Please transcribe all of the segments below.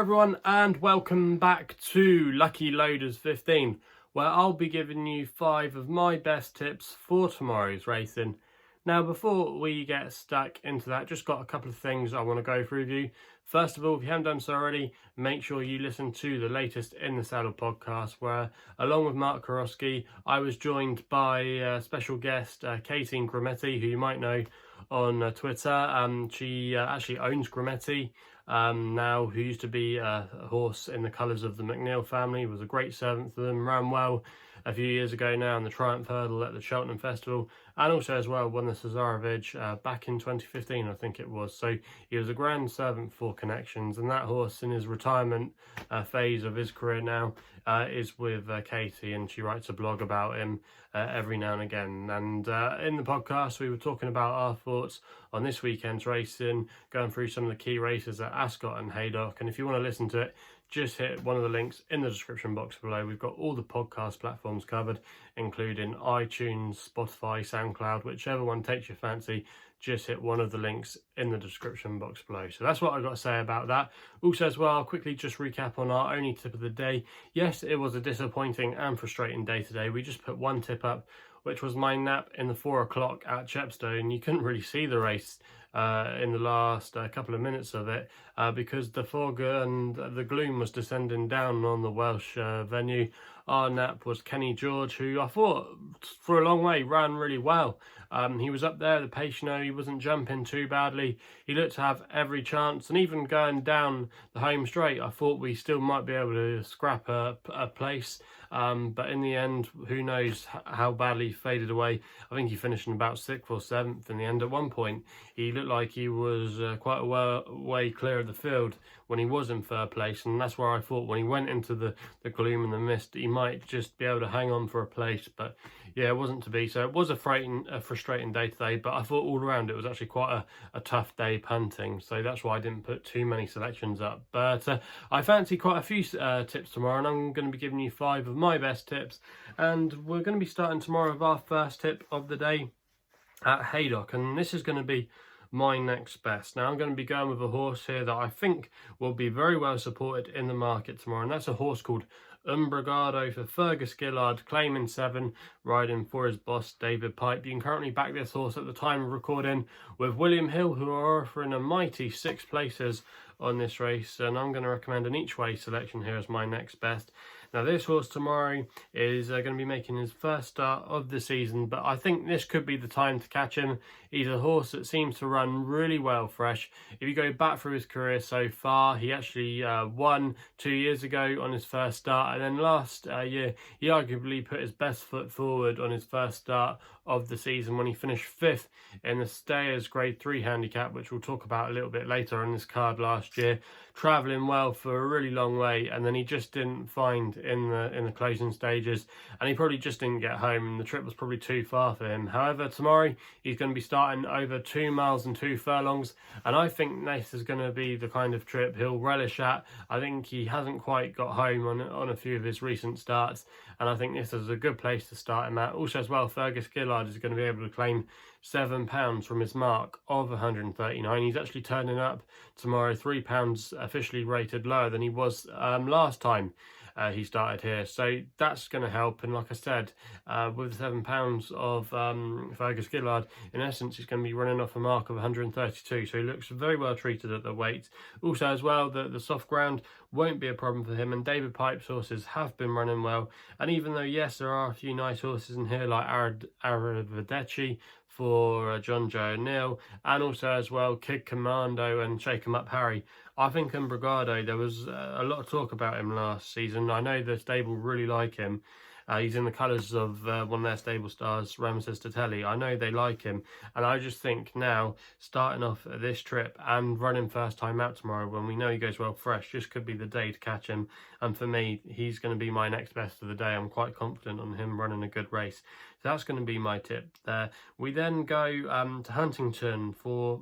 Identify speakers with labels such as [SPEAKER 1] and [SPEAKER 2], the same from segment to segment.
[SPEAKER 1] everyone, and welcome back to Lucky Loaders 15, where I'll be giving you 5 of my best tips for tomorrow's racing. Now, before we get stuck into that, just got a couple of things I want to go through with you. First of all, if you haven't done so already, make sure you listen to the latest In the Saddle podcast, where, along with Mark Karofsky, I was joined by special guest Katie Grametti, who you might know on Twitter. She actually owns Grametti now, who used to be a horse in the colours of the McNeil family, was a great servant for them, ran well a few years ago now in the Triumph Hurdle at the Cheltenham Festival, and also as well won the Cesarovich back in 2015, I think it was. So he was a grand servant for Connections, and that horse in his retirement phase of his career now is with Katie, and she writes a blog about him every now and again. And in the podcast we were talking about our thoughts on this weekend's racing, going through some of the key races at Ascot and Haydock. And if you want to listen to it, just hit one of the links in the description box below. We've got all the podcast platforms covered, including iTunes, Spotify, Soundcloud, whichever one takes your fancy. Just hit one of the links in the description box below. So that's what I've got to say about that. Also as well, I'll quickly just recap on our only tip of the day. Yes, it was a disappointing and frustrating day today. We just put one tip up, which was my nap in the 4 o'clock at Chepstow. You couldn't really see the race in the last couple of minutes of it because the fog and the gloom was descending down on the Welsh venue. Our nap was Kenny George, who I thought for a long way ran really well. He was up there, the pace, he wasn't jumping too badly. He looked to have every chance, and even going down the home straight, I thought we still might be able to scrap a place. But in the end, who knows how badly he faded away. I think he finished in about 6th or 7th in the end. At one point, he looked like he was quite a way clear of the field when he was in 3rd place, and that's where I thought when he went into the gloom and the mist, he might just be able to hang on for a place. But yeah, it wasn't to be. So it was a frustrating day today, but I thought all around it was actually quite a tough day punting. So that's why I didn't put too many selections up. But I fancy quite a few tips tomorrow, and I'm going to be giving you 5 of my best tips. And we're going to be starting tomorrow with our first tip of the day at Haydock, and this is going to be my next best. Now I'm going to be going with a horse here that I think will be very well supported in the market tomorrow, and that's a horse called Umbrigado for Fergus Gillard, claiming 7, riding for his boss David Pipe. You can currently back this horse at the time of recording with William Hill, who are offering a mighty 6 places on this race, and I'm going to recommend an each way selection here as my next best. Now this horse tomorrow is going to be making his first start of the season, but I think this could be the time to catch him. He's a horse that seems to run really well fresh. If you go back through his career so far, he actually won 2 years ago on his first start, and then last year he arguably put his best foot forward on his first start of the season when he finished 5th in the Stayers Grade 3 handicap, which we'll talk about a little bit later on this card last year, travelling well for a really long way, and then he just didn't find in the closing stages, and he probably just didn't get home, and the trip was probably too far for him. However, tomorrow he's going to be starting over 2 miles and 2 furlongs, and I think this is going to be the kind of trip he'll relish at. I think he hasn't quite got home on a few of his recent starts, and I think this is a good place to start him at. Also as well, Fergus Gillard is going to be able to claim £7 from his mark of 139. He's actually turning up tomorrow £3 officially rated lower than he was last time he started here, so that's going to help. And like I said, with £7 of Fergus Gillard, in essence he's going to be running off a mark of 132, so he looks very well treated at the weight. Also as well, the soft ground won't be a problem for him, and David Pipe's horses have been running well. And even though yes, there are a few nice horses in here like Arrivederci for John Joe O'Neill, and also as well Kid Commando and Shake 'em Up Harry, I think Umbrigado, there was a lot of talk about him last season. I know the stable really like him. He's in the colours of one of their stable stars, Ramses Tatelli. I know they like him, and I just think now, starting off this trip and running first time out tomorrow, when we know he goes well fresh, just could be the day to catch him. And for me, he's going to be my next best of the day. I'm quite confident on him running a good race. So that's going to be my tip there. We then go to Huntingdon for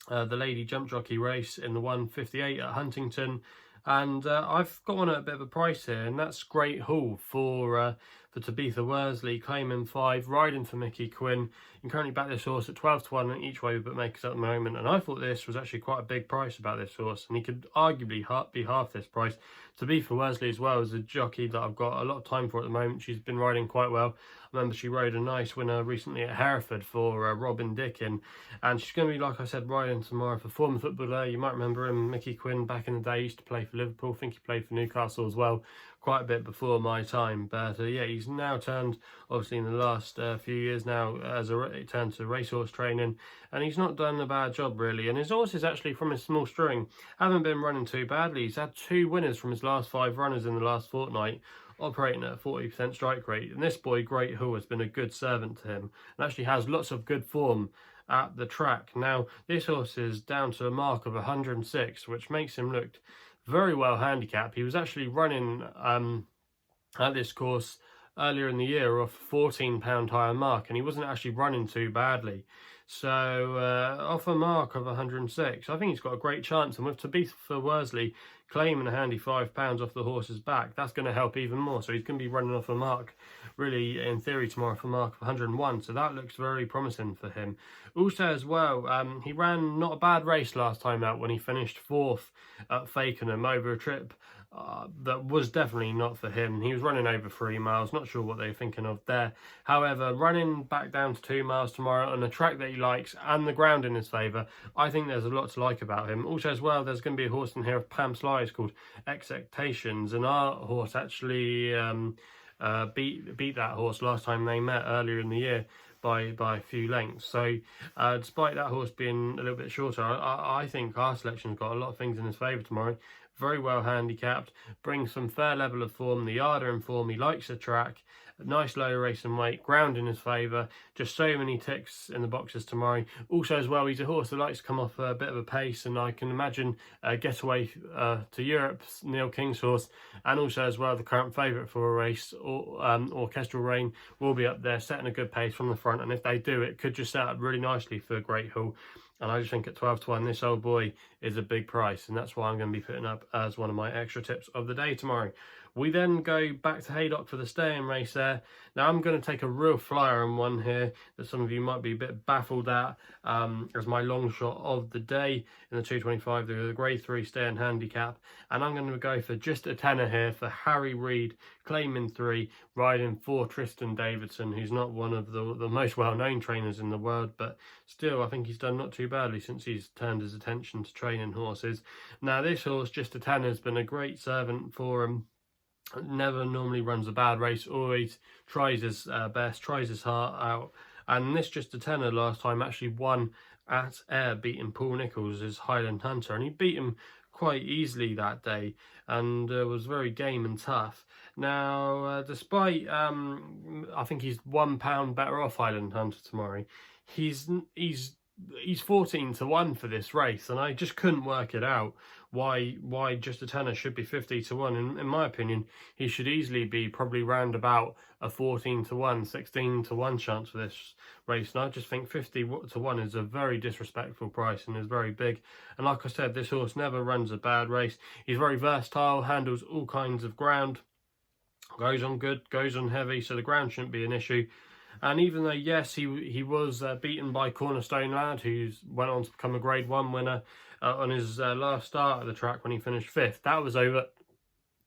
[SPEAKER 1] the Lady Jump Jockey race in the 158 at Huntingdon. And I've got one at a bit of a price here, and that's Great Hall for for Tabitha Worsley, claiming 5, riding for Mickey Quinn. You can currently back this horse at 12 to 1 each way with bookmakers at the moment, and I thought this was actually quite a big price about this horse, and he could arguably be half this price. Tabitha Worsley as well is a jockey that I've got a lot of time for at the moment. She's been riding quite well. I remember she rode a nice winner recently at Hereford for Robin Dickin, and she's going to be, like I said, riding tomorrow for former footballer. You might remember him, Mickey Quinn, back in the day. He used to play for Liverpool. I think he played for Newcastle as well, quite a bit before my time. But yeah, he's now turned, obviously in the last few years now, as a turned to racehorse training, and he's not done a bad job really. And his horses actually, from his small string, haven't been running too badly. He's had 2 winners from his last 5 runners in the last fortnight, operating at a 40% strike rate. And this boy, Great Hull, has been a good servant to him and actually has lots of good form at the track. Now, this horse is down to a mark of 106, which makes him look very well handicapped. He was actually running at this course earlier in the year off a £14 higher mark, and he wasn't actually running too badly. So off a mark of 106, I think he's got a great chance. And with Tabitha Worsley claiming a handy £5 off the horse's back, that's going to help even more. So he's going to be running off a mark, really, in theory, tomorrow, for a mark of 101. So that looks very promising for him. Also, as well, he ran not a bad race last time out when he finished 4th at Fakenham over a trip that was definitely not for him. He was running over 3 miles, not sure what they were thinking of there. However, running back down to 2 miles tomorrow on a track that he likes and the ground in his favour, I think there's a lot to like about him. Also, as well, there's going to be a horse in here of Pam Sly's called Expectations, and our horse actually beat that horse last time they met earlier in the year by a few lengths. So despite that horse being a little bit shorter, I think our selection's got a lot of things in his favour tomorrow. Very well handicapped, brings some fair level of form, the yard are in form, he likes the track, nice low racing weight, ground in his favour, just so many ticks in the boxes tomorrow. Also, as well, he's a horse that likes to come off a bit of a pace, and I can imagine Getaway to Europe's Neil King's horse, and also as well the current favourite for a race, Orchestral Rain, will be up there setting a good pace from the front, and if they do, it could just set up really nicely for Great Hull. And I just think at 12 to 1, this old boy is a big price, and that's why I'm going to be putting up as one of my extra tips of the day tomorrow. We then go back to Haydock for the stay-in race there. Now, I'm going to take a real flyer on one here that some of you might be a bit baffled at as my long shot of the day in the 225, the grade 3 stay-in handicap. And I'm going to go for Justatenner here for Harry Reid, claiming 3, riding for Tristan Davidson, who's not one of the most well-known trainers in the world, but still, I think he's done not too badly since he's turned his attention to training horses. Now, this horse, Justatenner, has been a great servant for him. Never normally runs a bad race, always tries his best, tries his heart out. And this Justatenner last time actually won at Ayr, beating Paul Nicholls, his Highland Hunter, and he beat him quite easily that day and was very game and tough. Now, despite I think he's £1 better off Highland Hunter tomorrow, he's 14 to 1 for this race, and I just couldn't work it out why Justatenner should be 50 to 1. In my opinion, he should easily be probably round about a 14 to 1, 16 to 1 chance for this race. And I just think 50 to 1 is a very disrespectful price and is very big. And like I said, this horse never runs a bad race. He's very versatile, handles all kinds of ground, goes on good, goes on heavy, so the ground shouldn't be an issue. And even though, yes, he was beaten by Cornerstone Lad, who went on to become a Grade 1 winner on his last start at the track when he finished 5th, that was over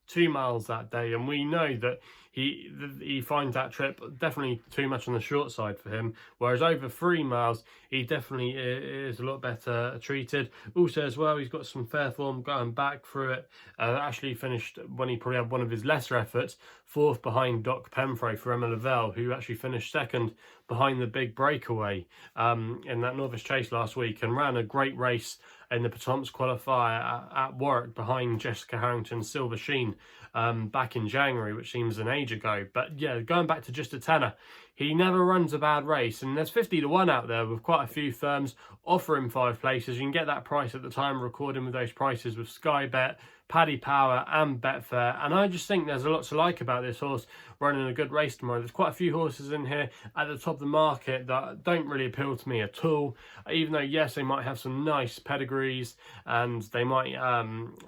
[SPEAKER 1] 2 miles that day, and we know that he finds that trip definitely too much on the short side for him, whereas over 3 miles he definitely is a lot better treated. Also, as well, he's got some fair form going back through it. Actually finished, when he probably had one of his lesser efforts, 4th behind Doc Penfro for Emma Lavelle, who actually finished 2nd behind the big breakaway in that Novice Chase last week, and ran a great race in the Potomps qualifier at Warwick behind Jessica Harrington's Silver Sheen back in January, which seems an age ago. But yeah, going back to Justatenner, he never runs a bad race, and there's 50 to 1 out there with quite a few firms offering 5 places. You can get that price at the time of recording with those prices with Skybet, Paddy Power and Betfair, and I just think there's a lot to like about this horse running a good race tomorrow. There's quite a few horses in here at the top of the market that don't really appeal to me at all, even though yes, they might have some nice pedigrees and they might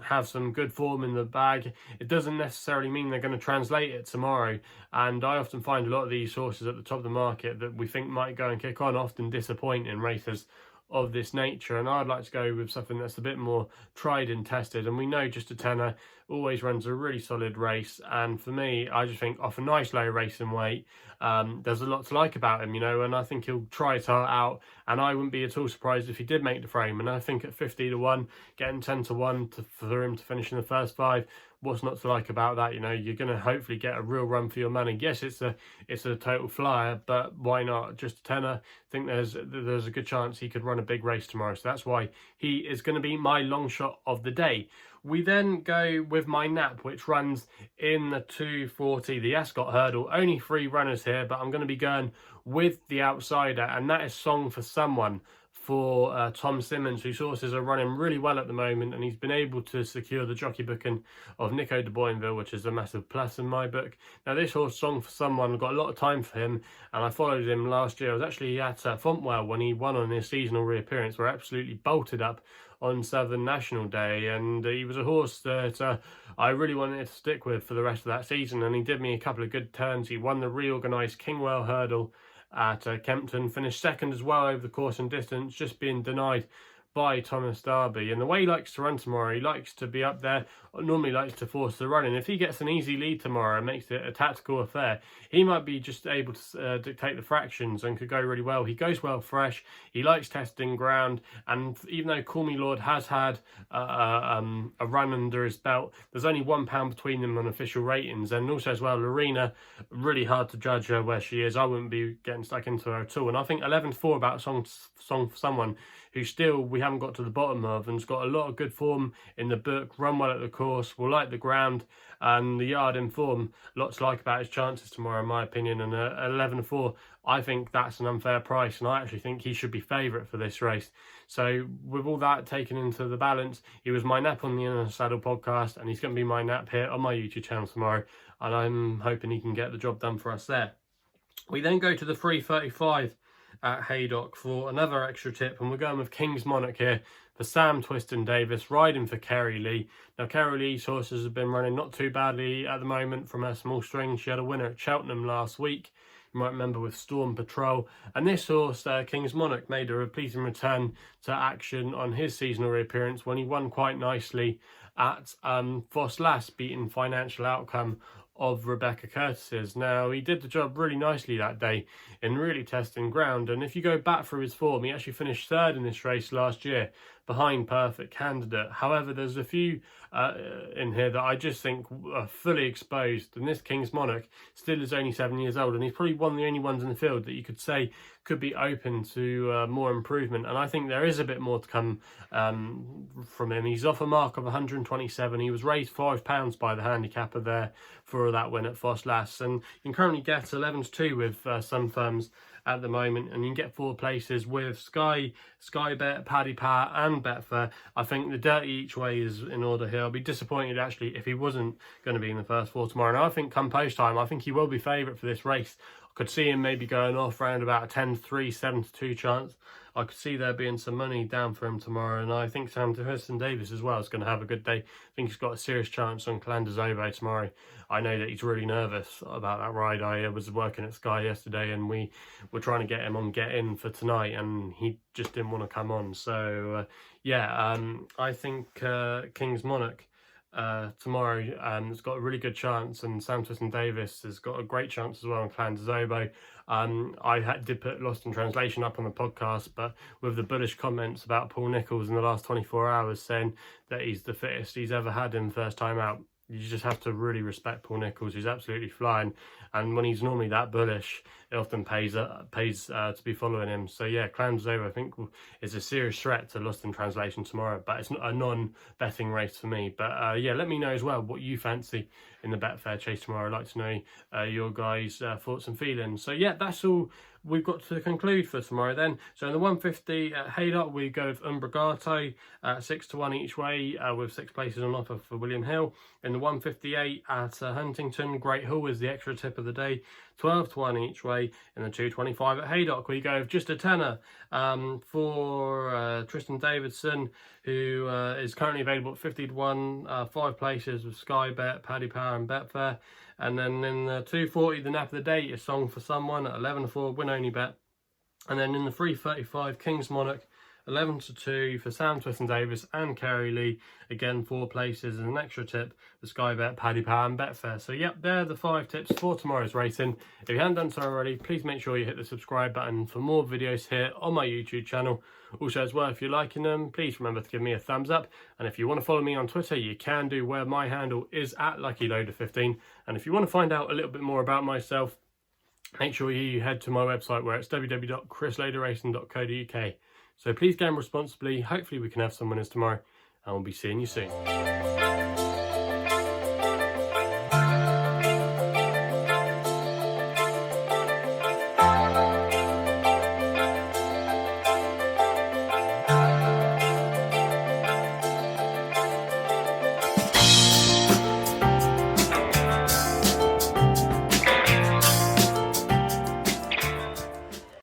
[SPEAKER 1] have some good form in the bag. It doesn't necessarily mean they're going to translate it tomorrow, and I often find a lot of these horses at the top of the market that we think might go and kick on often disappoint in races of this nature, and I'd like to go with something that's a bit more tried and tested. And we know Justatenner always runs a really solid race, and for me, I just think off a nice low racing weight, there's a lot to like about him, you know, and I think he'll try it out, and I wouldn't be at all surprised if he did make the frame. And I think at 50 to 1, getting 10 to 1 for him to finish in the first 5, what's not to like about that? You know, you're going to hopefully get a real run for your money. Yes, it's a total flyer, but why not? Justatenner, I think there's a good chance he could run a big race tomorrow, so that's why he is going to be my long shot of the day. We then go with my nap, which runs in the 240, the Ascot hurdle. Only 3 runners here, but I'm going to be going with the outsider, and that is Song for Someone for Tom Simmons, whose horses are running really well at the moment, and he's been able to secure the jockey booking of Nico de Boinville, which is a massive plus in my book. Now, this horse, Song for Someone, I've got a lot of time for him, and I followed him last year. I was actually at Fontwell when he won on his seasonal reappearance, where I absolutely bolted up on Southern National Day, and he was a horse that I really wanted to stick with for the rest of that season, and he did me a couple of good turns. He won the reorganised Kingwell hurdle at Kempton, finished second as well over the course and distance, just being denied by Thomas Darby. And the way he likes to run tomorrow, he likes to be up there, normally likes to force the run, and if he gets an easy lead tomorrow and makes it a tactical affair, he might be just able to dictate the fractions and could go really well. He goes well fresh, he likes testing ground, and even though Call Me Lord has had a run under his belt, there's only £1 between them on official ratings. And also as well, Lorena, really hard to judge her where she is. I wouldn't be getting stuck into her at all. And I think 11-4 about Song for Someone, who still we haven't got to the bottom of, and's got a lot of good form in the book, run well at the course, will like the ground and the yard in form. Lots to like about his chances tomorrow, in my opinion. And 11-4, I think that's an unfair price, and I actually think he should be favourite for this race. So with all that taken into the balance, he was my nap on the Inner Saddle podcast, and he's going to be my nap here on my YouTube channel tomorrow, and I'm hoping he can get the job done for us there. We then go to the 3:35 at Haydock for another extra tip, and we're going with King's Monarch here for Sam Twiston-Davis, riding for Kerry Lee. Now, Kerry Lee's horses have been running not too badly at the moment from her small string. She had a winner at Cheltenham last week, you might remember, with Storm Patrol. And this horse, King's Monarch, made a pleasing return to action on his seasonal reappearance when he won quite nicely at Foss Lass, beating Financial Outcome of Rebecca Curtis's. Now, he did the job really nicely that day in really testing ground, and if you go back through his form, he actually finished third in this race last year behind Perfect Candidate. However, there's a few in here that I just think are fully exposed, and this King's Monarch still is only 7 years old, and he's probably one of the only ones in the field that you could say could be open to more improvement, and I think there is a bit more to come from him. He's off a mark of 127. He was raised £5 by the handicapper there for that win at Foss Lass, and you can currently get 11-2 with some firms at the moment, and you can get 4 places with Skybet, Paddy Power and Betfair. I think the dirty each way is in order here. I'll be disappointed actually if he wasn't going to be in the first 4 tomorrow. And I think come post time, I think he will be favourite for this race. I could see him maybe going off around about a 10-3, 7-2 chance. I could see there being some money down for him tomorrow, and I think Sam Twiston-Davis as well is going to have a good day. I think he's got a serious chance on Calanders Obe tomorrow. I know that he's really nervous about that ride. I was working at Sky yesterday, and we were trying to get him on Get In for tonight, and he just didn't want to come on. So I think King's Monarch tomorrow has got a really good chance, and Sam Twiston-Davis has got a great chance as well on Calanders Obe. I did put Lost in Translation up on the podcast, but with the bullish comments about Paul Nicholls in the last 24 hours saying that he's the fittest he's ever had him first time out, you just have to really respect Paul Nicholls, who's absolutely flying. And when he's normally that bullish, it often pays to be following him. So yeah, Clams Over, I think, is a serious threat to Lost in Translation tomorrow. But it's not a non-betting race for me. But yeah, let me know as well what you fancy in the Betfair chase tomorrow. I'd like to know your guys' thoughts and feelings. So yeah, that's all we've got to conclude for tomorrow then. So in the 150 at Haydock, we go with Umbrigado at 6-1 each way, with 6 places on offer for William Hill. In the 158 at Huntingdon, Great Hall is the extra tip of the day, 12-1 each way. In the 225 at Haydock, we go with Justatenner for Tristan Davidson, who is currently available at 50-1, 5 places with Skybet, Paddy and Betfair. And then in the 240, the nap of the day is Song for Someone at 11-4, win only bet. And then in the 335, King's Monarch, 11-2 for Sam Twiston Davis and Kerry Lee. Again, 4 places and an extra tip for Skybet, Paddy and Betfair. So yep, they're the 5 tips for tomorrow's racing. If you haven't done so already, please make sure you hit the subscribe button for more videos here on my YouTube channel. Also as well, if you're liking them, please remember to give me a thumbs up. And if you want to follow me on Twitter, you can do, where my handle is at LuckyLoader15. And if you want to find out a little bit more about myself, make sure you head to my website, where it's www.chrisloaderracing.co.uk. So please game responsibly. Hopefully we can have some winners tomorrow, and we'll be seeing you soon.